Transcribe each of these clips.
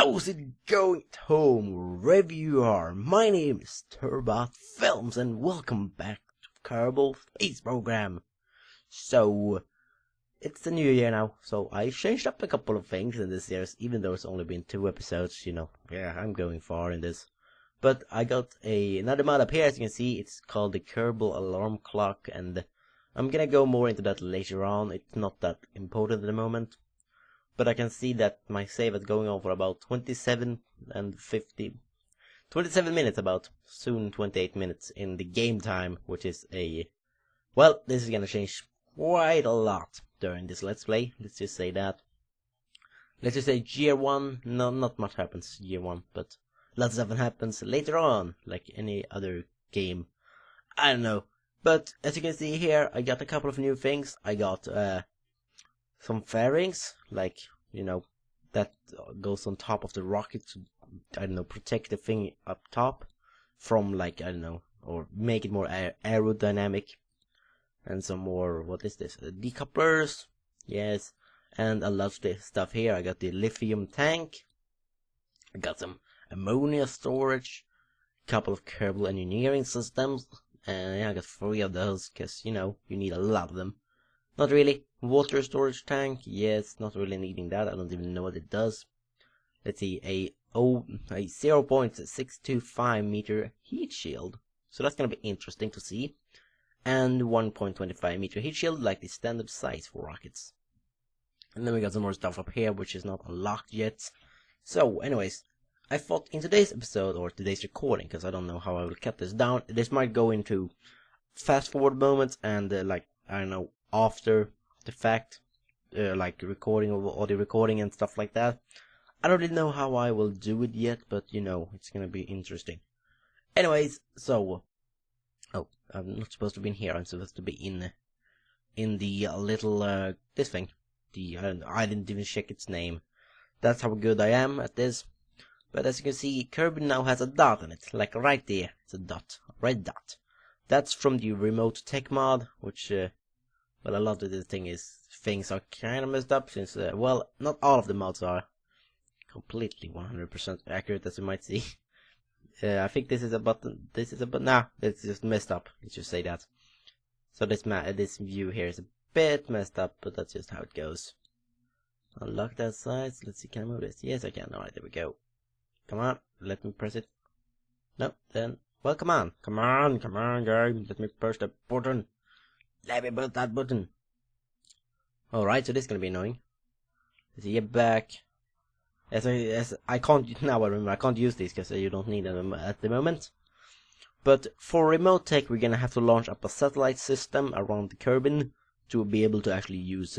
How's it going at home, reviewer? My name is TurBotFilms and welcome back to Kerbal Space Program. So, it's the new year now, so I changed up a couple of things in this series, even though it's only been 2 episodes, yeah, I'm going far in this. But I got another mod up here, as you can see. It's called the Kerbal Alarm Clock, and I'm gonna go more into that later on. It's not that important at the moment. But I can see that my save is going on for about 27 minutes, about soon 28 minutes in the game time, which is well, this is gonna change quite a lot during this let's play. Let's just say that. Let's just say year 1, no, not much happens year 1, but lots of stuff happens later on, like any other game. I don't know. But as you can see here, I got a couple of new things. I got some fairings, like, that goes on top of the rocket to, I don't know, protect the thing up top from, like, I don't know, or make it more aerodynamic. And some more, what is this? Decouplers, yes, and I love this stuff here. I got the lithium tank, I got some ammonia storage, a couple of Kerbal engineering systems, and yeah, I got 3 of those, because, you need a lot of them. Not really. Water storage tank, yes, not really needing that. I don't even know what it does. Let's see, a 0.625 meter heat shield. So that's gonna be interesting to see. And 1.25 meter heat shield, like the standard size for rockets. And then we got some more stuff up here, which is not unlocked yet. So, anyways, I thought in today's episode, or today's recording, because I don't know how I will cut this down, this might go into fast forward moments and like, I don't know, after the fact, like recording of audio recording and stuff like that. I don't really know how I will do it yet, but it's gonna be interesting. Anyways, so I'm not supposed to be in here. I'm supposed to be in the little this thing. I didn't even check its name. That's how good I am at this. But as you can see, Kirby now has a dot on it, like right there. It's a dot, a red dot. That's from the remote tech mod, which well, a lot of the things are kind of messed up since well, not all of the mods are completely 100% accurate, as you might see. I think this is a button. Nah, it's just messed up. Let's just say that. So this view here is a bit messed up, but that's just how it goes. Unlock that size. Let's see, can I move this? Yes, I can. Alright, there we go. Come on, let me press it. No, then, well, come on, guys. Let me press the button. Let me put that button. Alright, so this is gonna be annoying. Let's see, get back. As I can't, now I remember, I can't use these because you don't need them at the moment. But for remote tech, we're gonna have to launch up a satellite system around the Kerbin to be able to actually use,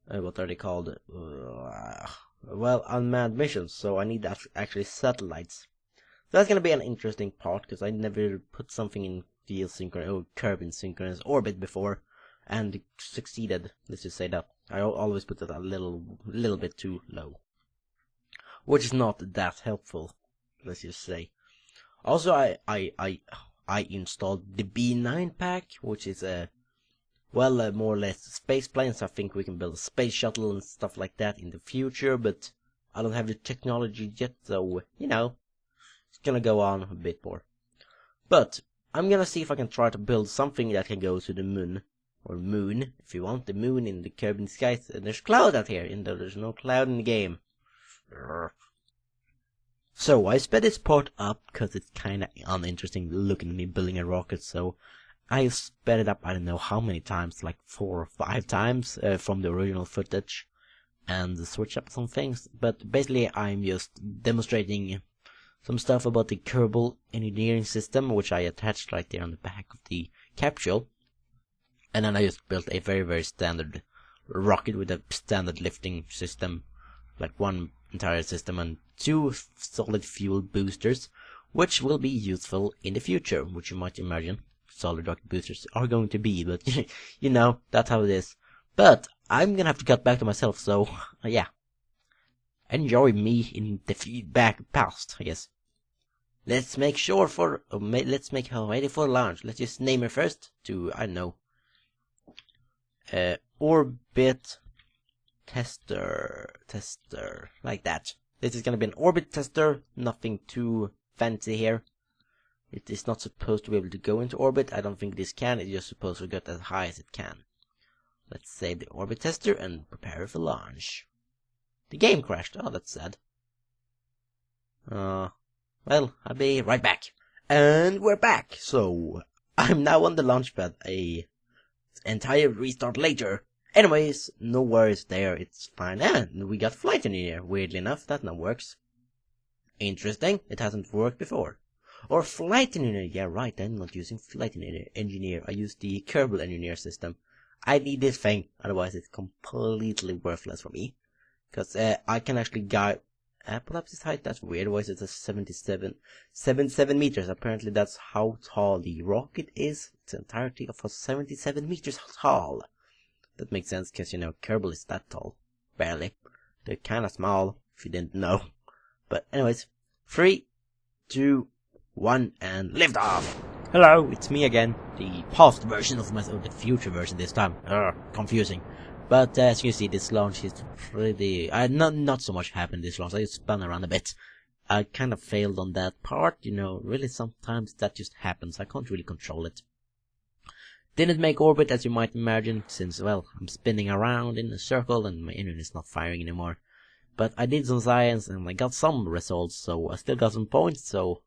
what are they called? Well, unmanned missions, so I need actually satellites. So that's gonna be an interesting part, because I never put something in Kerbin synchronous orbit before, and succeeded. Let's just say that. I always put it a little bit too low, which is not that helpful, let's just say. Also, I installed the B9 pack, which is well, more or less space planes. I think we can build a space shuttle and stuff like that in the future, but I don't have the technology yet, so, it's gonna go on a bit more. But I'm gonna see if I can try to build something that can go to the moon, or moon, if you want, the moon in the Kerbin skies. And there's cloud out here, and there's no cloud in the game. So I sped this part up because it's kinda uninteresting looking at me building a rocket, so I sped it up, I don't know how many times, like 4 or 5 times from the original footage, and switch up some things. But basically I'm just demonstrating some stuff about the Kerbal engineering system, which I attached right there on the back of the capsule. And then I just built a very, very standard rocket with a standard lifting system, like one entire system and 2 solid fuel boosters, which will be useful in the future, which you might imagine solid rocket boosters are going to be, but that's how it is. But I'm gonna have to cut back to myself, so yeah, enjoy me in the feedback past, I guess. Let's make ready for launch. Let's just name her first to, I don't know, orbit tester, like that. This is gonna be an orbit tester, nothing too fancy here. It is not supposed to be able to go into orbit. I don't think this can. It's just supposed to get as high as it can. Let's save the orbit tester and prepare for launch. The game crashed. Oh, that's sad. Well, I'll be right back. And we're back. So, I'm now on the launch pad. A entire restart later. Anyways, no worries there. It's fine. And we got flight engineer. Weirdly enough, that now works. Interesting. It hasn't worked before. Or flight engineer. Yeah, right. I'm not using flight engineer. I use the Kerbal engineer system. I need this thing. Otherwise, it's completely worthless for me. Because I can actually guide. Perhaps its height. That's weird. Otherwise, it's a 77 meters. Apparently, that's how tall the rocket is. It's entirety of 77 meters tall. That makes sense because, you know, Kerbal is that tall. Barely. They're kind of small, if you didn't know. But anyways, 3, 2, 1, and lift off! Hello, it's me again. The past version of myself, the future version this time. Confusing. But as you see, this launch is pretty... not so much happened this launch. I just spun around a bit. I kind of failed on that part, you know. Really, sometimes that just happens. I can't really control it. Didn't make orbit, as you might imagine, since, well, I'm spinning around in a circle and my engine is not firing anymore. But I did some science and I got some results, so I still got some points, so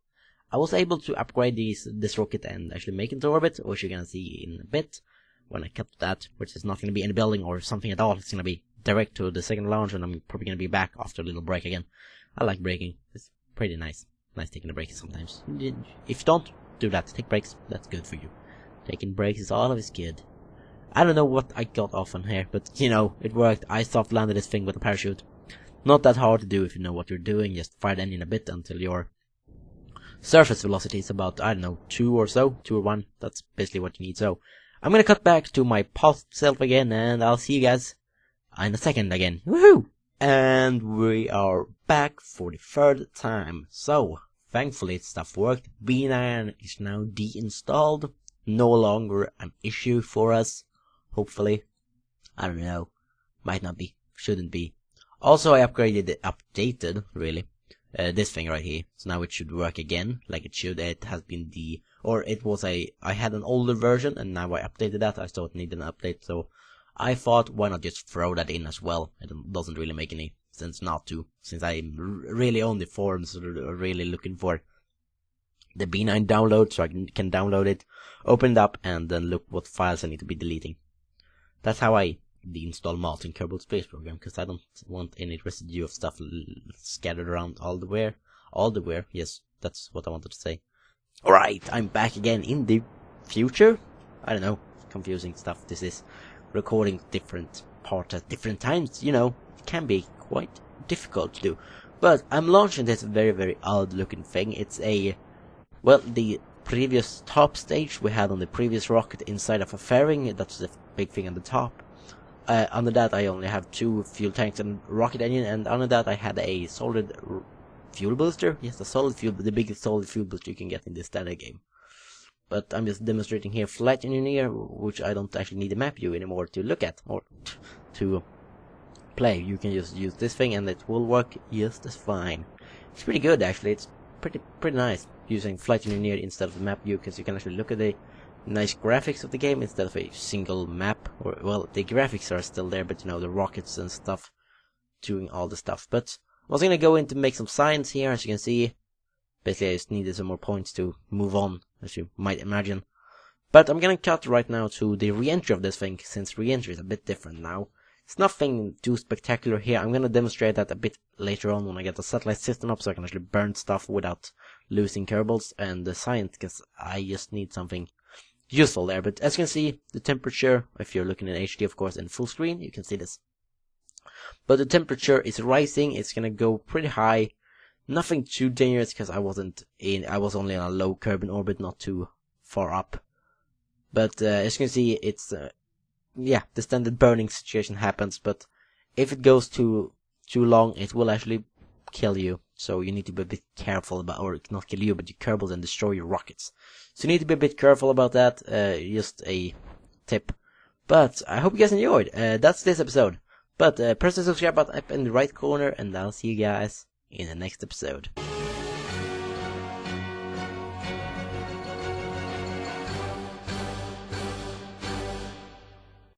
I was able to upgrade this rocket and actually make it to orbit, which you're gonna see in a bit when I cut that, which is not gonna be in a building or something at all. It's gonna be direct to the second launch, and I'm probably gonna be back after a little break again. I like braking. It's pretty nice. Nice taking a break sometimes. If you don't do that, take breaks. That's good for you. Taking breaks is always good. I don't know what I got off on here, but you know, it worked. I soft landed this thing with a parachute. Not that hard to do if you know what you're doing. Just fire the engine a bit until your surface velocity is about, I don't know, 2 or so. 2 or 1. That's basically what you need. So, I'm gonna cut back to my past self again, and I'll see you guys in a second again. Woohoo! And we are back for the 3rd time. So, thankfully stuff worked. B9 is now deinstalled. No longer an issue for us. Hopefully. I don't know. Might not be. Shouldn't be. Also, I updated, really, this thing right here. So now it should work again, like it should. It has been I had an older version, and now I updated that. I thought it needed an update, so I thought, why not just throw that in as well? It doesn't really make any sense not to, since I'm really on the forums, really looking for the B9 download, so I can download it, open it up, and then look what files I need to be deleting. That's how I deinstall mods in Kerbal Space Program, because I don't want any residue of stuff scattered around all the where. Yes, that's what I wanted to say. Alright, I'm back again in the future. I don't know, confusing stuff. This is recording different parts at different times, you know. It can be quite difficult to do. But I'm launching this very, very odd looking thing. It's the previous top stage we had on the previous rocket inside of a fairing. That's the big thing on the top. Under that I only have 2 fuel tanks and rocket engine, and under that I had a solid fuel booster. Yes, the biggest solid fuel booster you can get in this standard game. But I'm just demonstrating here flight engineer, which I don't actually need a map view anymore to look at or to play. You can just use this thing and it will work just as fine. It's pretty good actually. It's pretty nice using flight engineer instead of the map view, because you can actually look at the nice graphics of the game instead of a single map. Or, well, the graphics are still there, but you know, the rockets and stuff doing all the stuff. But I was gonna go in to make some science here, as you can see. Basically I just needed some more points to move on, as you might imagine. But I'm gonna cut right now to the re-entry of this thing, since re-entry is a bit different now. It's nothing too spectacular here. I'm gonna demonstrate that a bit later on when I get the satellite system up, so I can actually burn stuff without losing Kerbals and the science, because I just need something useful there. But as you can see, the temperature, if you're looking in HD of course in full screen, you can see this. But the temperature is rising. It's gonna go pretty high. Nothing too dangerous, because I was only on a low Kerbal orbit, not too far up. But as you can see, it's the standard burning situation happens. But if it goes too long, it will actually kill you. So you need to be a bit careful about, or not kill you, but your Kerbals and destroy your rockets. So you need to be a bit careful about that. Just a tip. But I hope you guys enjoyed. That's this episode. But press the subscribe button up in the right corner, and I'll see you guys in the next episode.